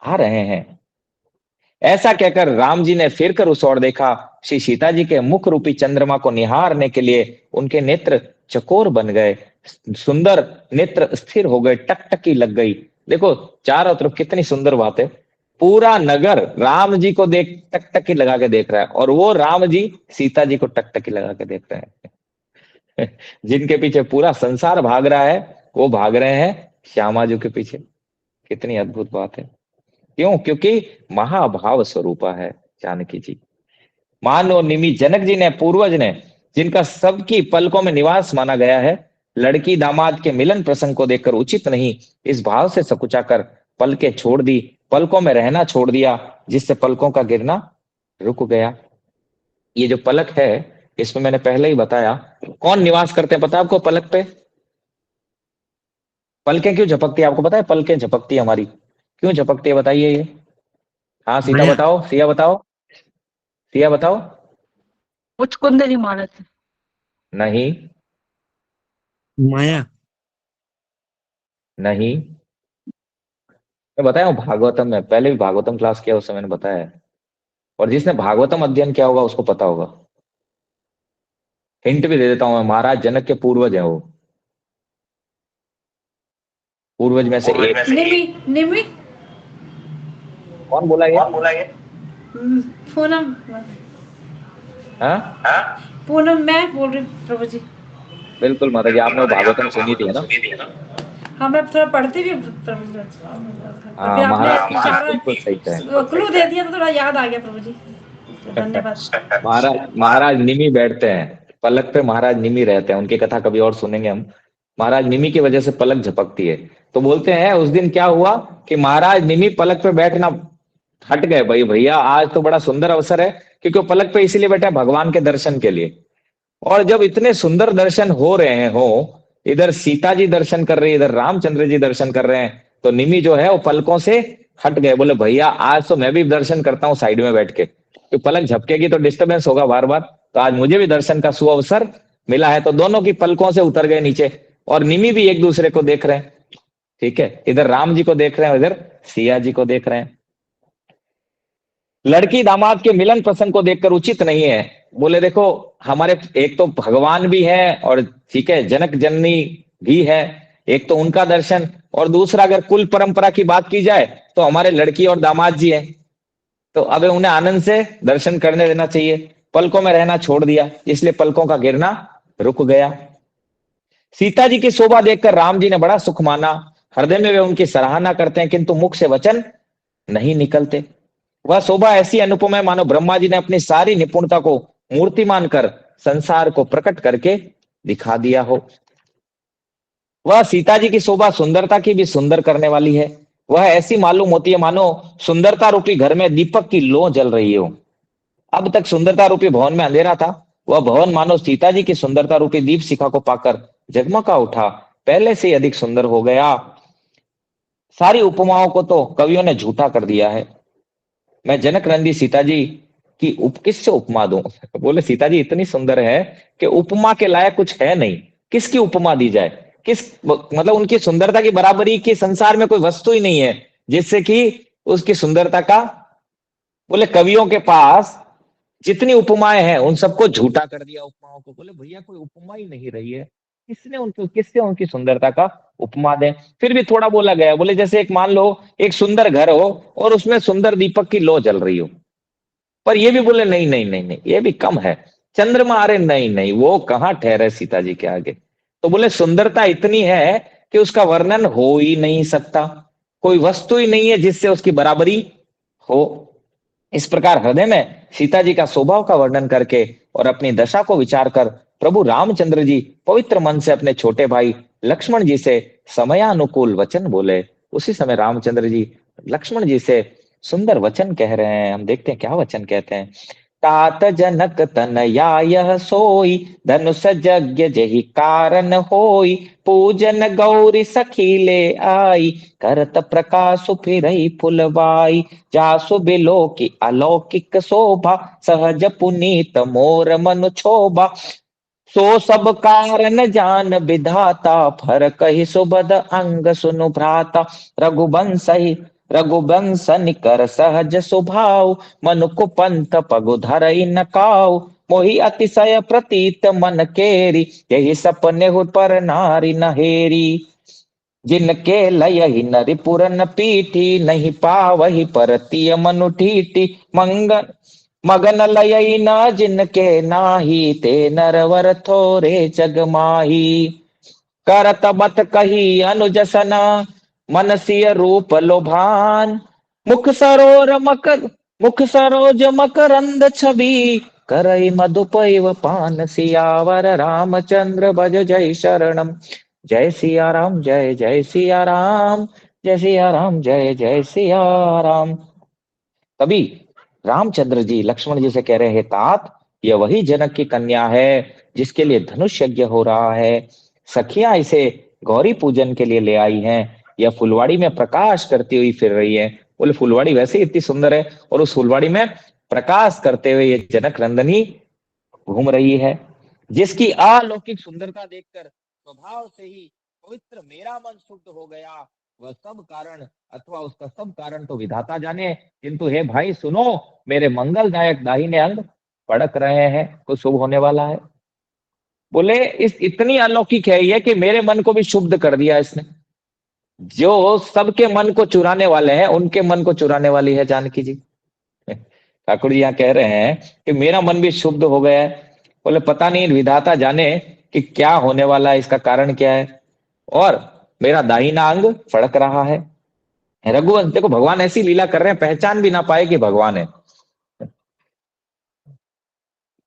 आ रहे हैं। ऐसा कहकर राम जी ने फिर कर उस ओर देखा। श्री सीता जी के मुख रूपी चंद्रमा को निहारने के लिए उनके नेत्र चकोर बन गए, सुंदर नेत्र स्थिर हो गए, टकटकी लग गई। देखो चारों तरफ कितनी सुंदर बात है। पूरा नगर राम जी को देख टकटकी लगा के देख रहा है और वो राम जी सीता जी को टकटकी लगा के देख रहे हैं। जिनके पीछे पूरा संसार भाग रहा है वो भाग रहे हैं श्यामा जी के पीछे। कितनी अद्भुत बात है। क्यों? क्योंकि महाभाव स्वरूपा है जानकी जी। मानो निमि जनक जी ने पूर्वज ने जिनका सबकी पलकों में निवास माना गया है, लड़की दामाद के मिलन प्रसंग को देखकर उचित नहीं इस भाव से सकुचा कर पलकें छोड़ दी, पलकों में रहना छोड़ दिया, जिससे पलकों का गिरना रुक गया। ये जो पलक है इसमें मैंने पहले ही बताया कौन निवास करते हैं पता है आपको पलक पे? पलकें क्यों झपकती है आपको पता है? पलकें झपकती है हमारी, क्यों झपकती है बताइए ये? हाँ सीता बताओ, सिया बताओ, सिया बताओ। कुछ कुंडली मानस नहीं माया नहीं, मैं बताया हूँ भागवतम में, पहले भी भागवतम क्लास किया उस समय मैंने बताया है, और जिसने भागवतम अध्ययन किया होगा उसको पता होगा। हिंट भी दे देता हूं मैं, महाराज जनक के पूर्वज हैं वो, पूर्वज में से एक। निमि निमि कौन बोला ये? पूनम हाँ पूनम मैं बोल रही हूँ प्रभु जी। बिल्कुल माता जी, आपने वो भागवतम सुनी थी है ना? हाँ मैं थोड़ा पढ़ती भी प्रभु जी। हाँ महाराज बिल्कुल सही है। क्लू दे दिया तो थोड़ा याद आ गया प्रभु जी, धन्यवाद। महाराज निमी बैठते हैं पलक पे, महाराज निमी रहते हैं, उनकी कथा कभी और सुनेंगे हम। महाराज निमी की वजह से पलक झपकती है। तो बोलते हैं उस दिन क्या हुआ कि महाराज निमी पलक पे बैठना हट गए। भाई भैया आज तो बड़ा सुंदर अवसर है, क्योंकि वो पलक पे इसीलिए बैठे भगवान के दर्शन के लिए। और जब इतने सुंदर दर्शन हो रहे हो, इधर सीता जी दर्शन कर रही है, इधर रामचंद्र जी दर्शन कर रहे हैं, तो निमी जो है वो पलकों से हट गए। बोले भैया आज तो मैं भी दर्शन करता हूँ साइड में बैठ के, तो पलक झपकेगी तो डिस्टर्बेंस होगा बार बार, तो आज मुझे भी दर्शन का सुअवसर मिला है। तो दोनों की पलकों से उतर गए नीचे, और निमी भी एक दूसरे को देख रहे हैं। ठीक है, इधर राम जी को देख रहे हैं, इधर सिया जी को देख रहे हैं। लड़की दामाद के मिलन प्रसंग को देखकर उचित नहीं है। बोले देखो हमारे एक तो भगवान भी है, और ठीक है जनक जननी भी है, एक तो उनका दर्शन, और दूसरा अगर कुल परंपरा की बात की जाए तो हमारे लड़की और दामाद जी हैं, तो अब उन्हें आनंद से दर्शन करने देना चाहिए। पलकों में रहना छोड़ दिया, इसलिए पलकों का गिरना रुक गया। सीता जी की शोभा देखकर राम जी ने बड़ा सुख माना, हृदय में वे उनकी सराहना करते हैं, किंतु मुख से वचन नहीं निकलते। वह शोभा ऐसी अनुपम है मानो ब्रह्मा जी ने अपनी सारी निपुणता को मूर्तिमान कर संसार को प्रकट करके दिखा दिया हो। वह सीता जी की शोभा सुंदरता की भी सुंदर करने वाली है। वह ऐसी मालूम होती है मानो सुंदरता रूपी घर में दीपक की लौ जल रही हो। अब तक सुंदरता रूपी भवन में अंधेरा था, वह भवन मानो सीता जी की सुंदरता रूपी दीप शिखा को पाकर जगमगा उठा, पहले से अधिक सुंदर हो गया। सारी उपमाओं को तो कवियों ने झूठा कर दिया है। मैं जनक नंदी सीता जी की किससे उपमा दूं? बोले सीता जी इतनी सुंदर है कि उपमा के लायक कुछ है नहीं, किसकी उपमा दी जाए, किस मतलब उनकी सुंदरता की बराबरी की संसार में कोई वस्तु ही नहीं है जिससे कि उसकी सुंदरता का, बोले कवियों के पास जितनी उपमाएं हैं उन सबको झूठा कर दिया उपमाओं को। बोले भैया कोई उपमा ही नहीं रही है, किसने उनको, किससे उनकी सुंदरता का उपमा दें। फिर भी थोड़ा बोला गया, बोले जैसे एक मान लो एक सुंदर घर हो और उसमें सुंदर दीपक की लौ जल रही हो, पर ये भी बोले नहीं नहीं नहीं नहीं ये भी कम है। चंद्रमा, अरे नहीं नहीं वो कहाँ ठहरे सीता जी के आगे। तो बोले सुंदरता इतनी है कि उसका वर्णन हो ही नहीं सकता, कोई वस्तु ही नहीं है जिससे उसकी बराबरी हो। इस प्रकार हृदय में सीता जी का स्वभाव का वर्णन करके और अपनी दशा को विचार कर प्रभु रामचंद्र जी पवित्र मन से अपने छोटे भाई लक्ष्मण जी से समयानुकूल वचन बोले। उसी समय रामचंद्र जी लक्ष्मण जी से सुंदर वचन कह रहे हैं। हम देखते हैं क्या वचन कहते हैं। तात जनक तनया यह सोई, धनुष यज्ञ जहि कारण होई, पूजन गौरी सखी ले आई, करत प्रकाश फिरई फुलवाई, जासु बिलो की अलौकिक शोभा, सहज पुनीत मोर मनु क्षोभा, सो सब कारण जान विधाता, फर कही सुबद अंग सुनु भ्राता, रघुवंश निकर सहज स्वभाव, मनु कुपंथ पगु धरई नकाऊ, मोहि अतिशय प्रतीत मन केरी, यही सपने हुत पर नारी नहेरी, जिनके लय ही नरि पुरन पीठी, नहीं पावही परतीय मनु ठीठी, मगन लय न जिनके नाही, ते नरवर थोरे जग माही, करत बत कही अनुजसन, मनसिय रूप लोभान, मुख सरोर मकर मुख सरोज मकरंद छवि, करई मधुपैव पान, सियावर रामचंद्र भज जय शरणम। जय सिया राम, जय जय सिया राम, जय सिया राम, जय जय सिया राम। तभी रामचंद्र जी लक्ष्मण जी से कह रहे हैं, तात यह वही जनक की कन्या है जिसके लिए धनुष यज्ञ हो रहा है, सखियां इसे गौरी पूजन के लिए ले आई हैं, यह फुलवाड़ी में प्रकाश करती हुई फिर रही है। बोले फुलवाड़ी वैसे ही इतनी सुंदर है और उस फुलवाड़ी में प्रकाश करते हुए ये जनक नंदनी घूम रही है, जिसकी अलौकिक सुंदरता देखकर स्वभाव से ही पवित्र मेरा मन शुद्ध हो गया। वह सब कारण अथवा उसका सब कारण तो विधाता जाने, किंतु हे भाई सुनो, मेरे मंगलदायक दाहिने अंग फड़क रहे हैं, कुछ शुभ होने वाला है। बोले इस इतनी अलौकिक है ये कि मेरे मन को भी शुद्ध कर दिया इसने। जो सबके मन को चुराने वाले हैं उनके मन को चुराने वाली है जानकी जी। ठाकुर जी यहाँ कह रहे हैं कि मेरा मन भी शुद्ध हो गया है। बोले पता नहीं विधाता जाने कि क्या होने वाला है, इसका कारण क्या है। और मेरा दाहिना अंग फड़क रहा है। रघुवंश देखो भगवान ऐसी लीला कर रहे हैं, पहचान भी ना पाए कि भगवान है।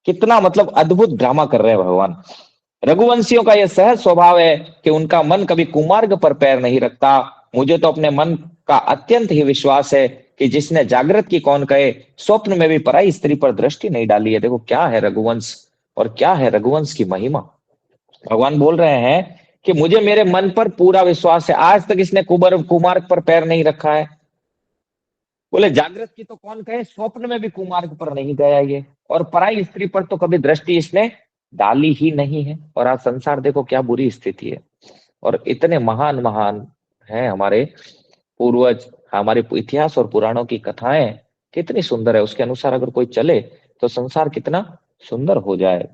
कितना मतलब अद्भुत ड्रामा कर रहे हैं भगवान। रघुवंशियों का यह सहज स्वभाव है कि उनका मन कभी कुमार्ग पर पैर नहीं रखता। मुझे तो अपने मन का अत्यंत ही विश्वास है कि जिसने जागृत की कौन कहे, स्वप्न में भी पराई स्त्री पर दृष्टि नहीं डाली है। देखो क्या है रघुवंश और क्या है रघुवंश की महिमा। भगवान बोल रहे हैं कि मुझे मेरे मन पर पूरा विश्वास है, आज तक इसने कुमार्ग पर पैर नहीं रखा है। बोले जागृत की तो कौन कहे, स्वप्न में भी कुमार्ग पर नहीं गया ये, और पराई स्त्री पर तो कभी दृष्टि इसने डाली ही नहीं है। और आज संसार देखो क्या बुरी स्थिति है। और इतने महान महान हैं हमारे पूर्वज, हमारे इतिहास और पुराणों की कथाएं कितनी सुंदर है, उसके अनुसार अगर कोई चले तो संसार कितना सुंदर हो जाए।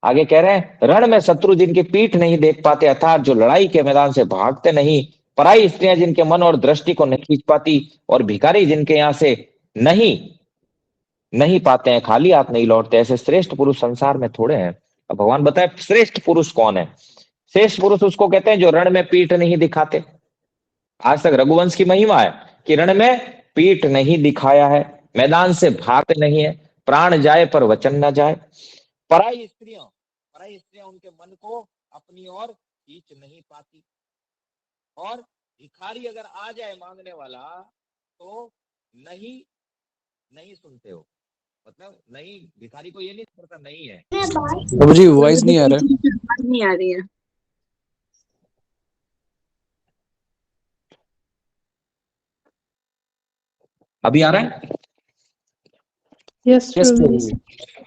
आगे कह रहे हैं, रण में शत्रु जिनकी पीठ नहीं देख पाते, अर्थात जो लड़ाई के मैदान से भागते नहीं, पराई स्त्रियां जिनके मन और दृष्टि को नहीं खींच पाती, और भिखारी जिनके यहाँ से नहीं नहीं पाते हैं, खाली हाथ नहीं लौटते, ऐसे श्रेष्ठ पुरुष संसार में थोड़े हैं। अब भगवान बताए श्रेष्ठ पुरुष कौन है। श्रेष्ठ पुरुष उसको कहते हैं जो रण में पीठ नहीं दिखाते। आज तक रघुवंश की महिमा है कि रण में पीठ नहीं दिखाया है, मैदान से भागते नहीं है, प्राण जाए पर वचन न जाए। पराई स्त्रियां उनके मन को अपनी ओर खींच नहीं पाती। और भिखारी अगर आ जाए मांगने वाला तो नहीं नहीं सुनते हो, मतलब नहीं, भिखारी को ये नहीं पता नहीं है। प्रभु जी वॉइस नहीं आ रहा। नहीं आ रही है। अभी आ रहा है। यस यस प्रभु प्रभु जी।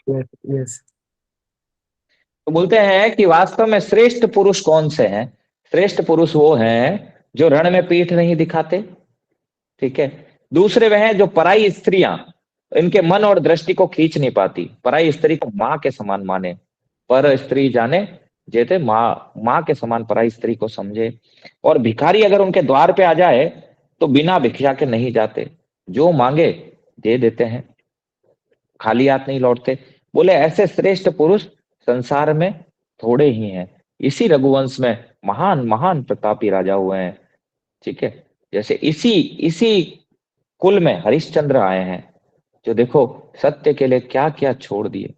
जी। यस। तो बोलते हैं कि वास्तव में श्रेष्ठ पुरुष कौन से हैं? श्रेष्ठ पुरुष वो हैं जो रण में पीठ नहीं दिखाते, ठीक है। दूसरे वह हैं जो पराई स्त्रियां इनके मन और दृष्टि को खींच नहीं पाती, पराई स्त्री को माँ के समान माने, पर स्त्री जाने जेते माँ के समान पराई स्त्री को समझे। और भिखारी अगर उनके द्वार पे आ जाए तो बिना भिक्षा के नहीं जाते, जो मांगे दे देते हैं, खाली हाथ नहीं लौटते। बोले ऐसे श्रेष्ठ पुरुष संसार में थोड़े ही हैं। इसी रघुवंश में महान महान प्रतापी राजा हुए हैं, ठीक है। जैसे इसी इसी कुल में हरिश्चंद्र आए हैं, जो देखो सत्य के लिए क्या क्या छोड़ दिए,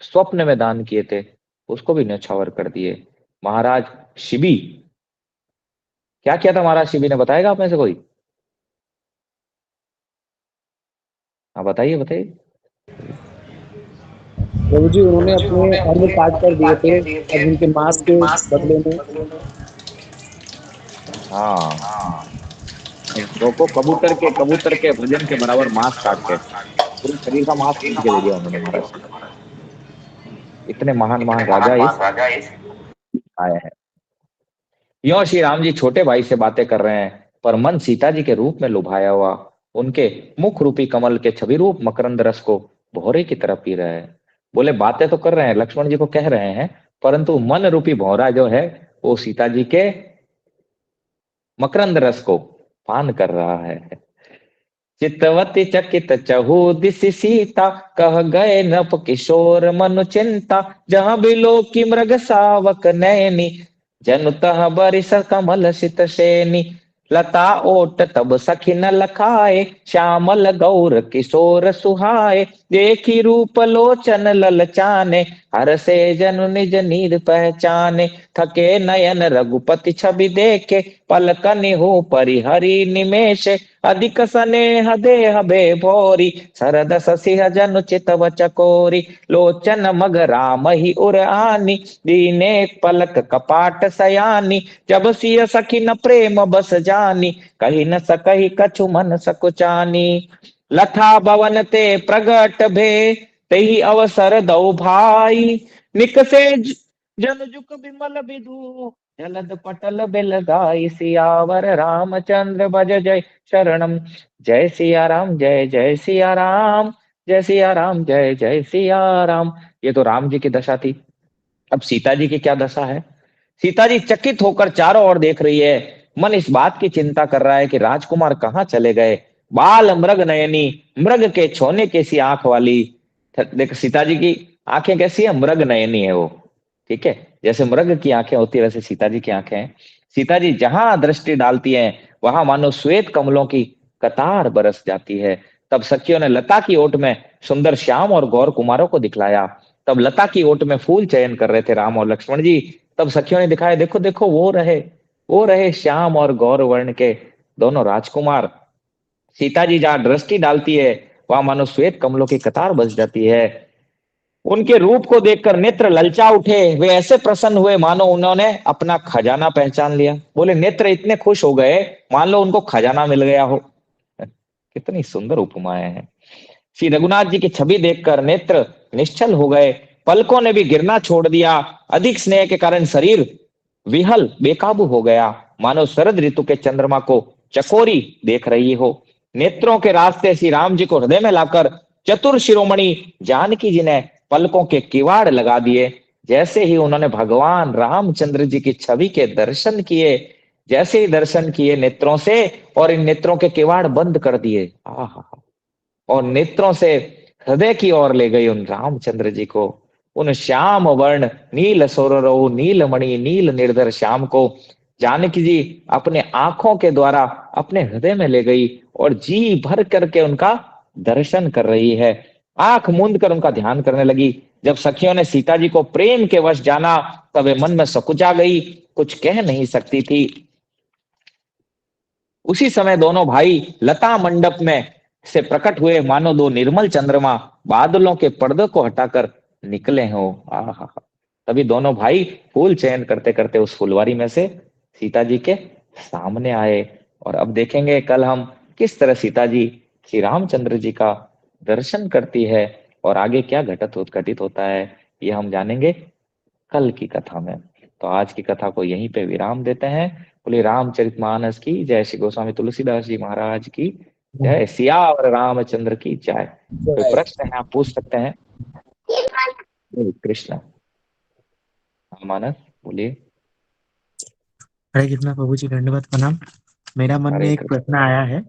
स्वप्न में दान किए थे उसको भी न्यौछावर कर दिए। महाराज शिबी, क्या किया था महाराज शिबी ने, बताएगा आप में से कोई? हाँ बताइए बताइए। प्रभु जी उन्होंने अपने अंग काट कर दिए थे अर्जुन के मांस के बदले में। हाँ, देखो कबूतर के वजन के बराबर मांस काट के पूरे शरीर का मांस काट के दे दिया उन्होंने महाराज। इतने महान महान राजा इस आए हैं। यो श्री राम जी छोटे भाई से बातें कर रहे हैं, पर मन सीता जी के रूप में लुभाया हुआ उनके मुख रूपी कमल के छवि रूप मकरंद रस को भौरे की तरफ पी रहे हैं। बोले बातें तो कर रहे हैं, लक्ष्मण जी को कह रहे हैं, परंतु मन रूपी भौरा जो है वो सीता जी के मकरंद रस को पान कर रहा है। चितवती चकित चहु दिस सीता, कह गए नप किशोर मनु चिंता, जहां बिलो की मृग सावक नैनी, जनु तह बरिस कमल सित सेनी, लता ओट तब सखी न लखाए, श्यामल गौर किशोर सुहाए, देखी रूप लोचन ललचाने, हर से जनु निज नीर पहचाने, थके नयन रघुपति छवि देखे, पलकनि हो परिहरि निमेष, अधिक स्नेह देह बे भोरी, सरद ससिह जनु चितव चकोरी, लोचन मग राम ही उर आनी, दीने पलक कपाट सयानी, जब सिय सखी न प्रेम बस जानी, कही न सकही कछु मन सकुचानी, लथा भवन ते प्रगट भे, तेहि अवसर दौ भाई, निकसे जन जुक बिमल बिदु, जलद पटल बिल गाई, सियावर रामचंद्र भज जय शरणम। जय सिया राम जय जय सिया राम, जय सिया राम जय जय सिया राम। ये तो राम जी की दशा थी। अब सीता जी की क्या दशा है? सीता जी चकित होकर चारों ओर देख रही है, मन इस बात की चिंता कर रहा है कि राजकुमार कहाँ चले गए। बाल मृग नयनी, मृग के छोने कैसी आंख वाली, देख सीता जी की आंखें कैसी है, मृग नयनी है वो, ठीक है। जैसे मृग की आंखें होती है वैसे सीता जी की आंखें हैं। सीता जी जहां दृष्टि डालती हैं वहां मानो श्वेत कमलों की कतार बरस जाती है। तब सखियों ने लता की ओट में सुंदर श्याम और गौर कुमारों को दिखलाया। तब लता की ओट में फूल चयन कर रहे थे राम और लक्ष्मण जी। तब सखियों ने दिखाया, देखो देखो वो रहे श्याम और गौर वर्ण के दोनों राजकुमार। सीता जी जहां दृष्टि डालती है वहां मानो श्वेत कमलों की कतार बस जाती है। उनके रूप को देखकर नेत्र ललचा उठे, वे ऐसे प्रसन्न हुए मानो उन्होंने अपना खजाना पहचान लिया। बोले नेत्र इतने खुश हो गए मान लो उनको खजाना मिल गया हो। कितनी सुंदर उपमाएं हैं। श्री रघुनाथ जी की छवि देखकर नेत्र निश्चल हो गए, पलकों ने भी गिरना छोड़ दिया। अधिक स्नेह के कारण शरीर विहल बेकाबू हो गया, मानो शरद ऋतु के चंद्रमा को चकोरी देख रही हो। नेत्रों के रास्ते श्री राम जी को हृदय में लाकर चतुर शिरोमणि जानकी जी ने पलकों के किवाड़ लगा दिए। जैसे ही उन्होंने भगवान रामचंद्र जी की छवि के दर्शन किए, जैसे ही दर्शन किए नेत्रों से, और इन नेत्रों के किवाड़ बंद कर दिए, आहा, और नेत्रों से हृदय की ओर ले गई उन रामचंद्र जी को, उन श्याम वर्ण नील सोररो नील मणि नील निर्धर श्याम को जानकी जी अपने आंखों के द्वारा अपने हृदय में ले गई और जी भर करके उनका दर्शन कर रही है। आंख मूंद कर उनका ध्यान करने लगी। जब सखियों ने सीता जी को प्रेम के वश जाना तब वे मन में सकुचा गई, कुछ कह नहीं सकती थी। उसी समय दोनों भाई लता मंडप में से प्रकट हुए मानो दो निर्मल चंद्रमा बादलों के पर्दे को हटाकर निकले हो। आहा, तभी दोनों भाई फूल चयन करते करते उस फुलवारी में से सीता जी के सामने आए। और अब देखेंगे कल हम किस तरह सीता जी श्री रामचंद्र जी का दर्शन करती है और आगे क्या घटित होता है, ये हम जानेंगे कल की कथा में। तो आज की कथा को यहीं पे विराम देते हैं। बोले रामचरितमानस की जय, श्री गोस्वामी तुलसीदास जी महाराज की जय, सियावर रामचंद्र की जय। कोई प्रश्न है आप पूछ सकते हैं। कृष्ण। हाँ, मानस बोलिए। हरे कृष्णा प्रभु जी, दंडवत प्रणाम। मेरा मन में हरे एक कृष्ण। प्रश्न आया है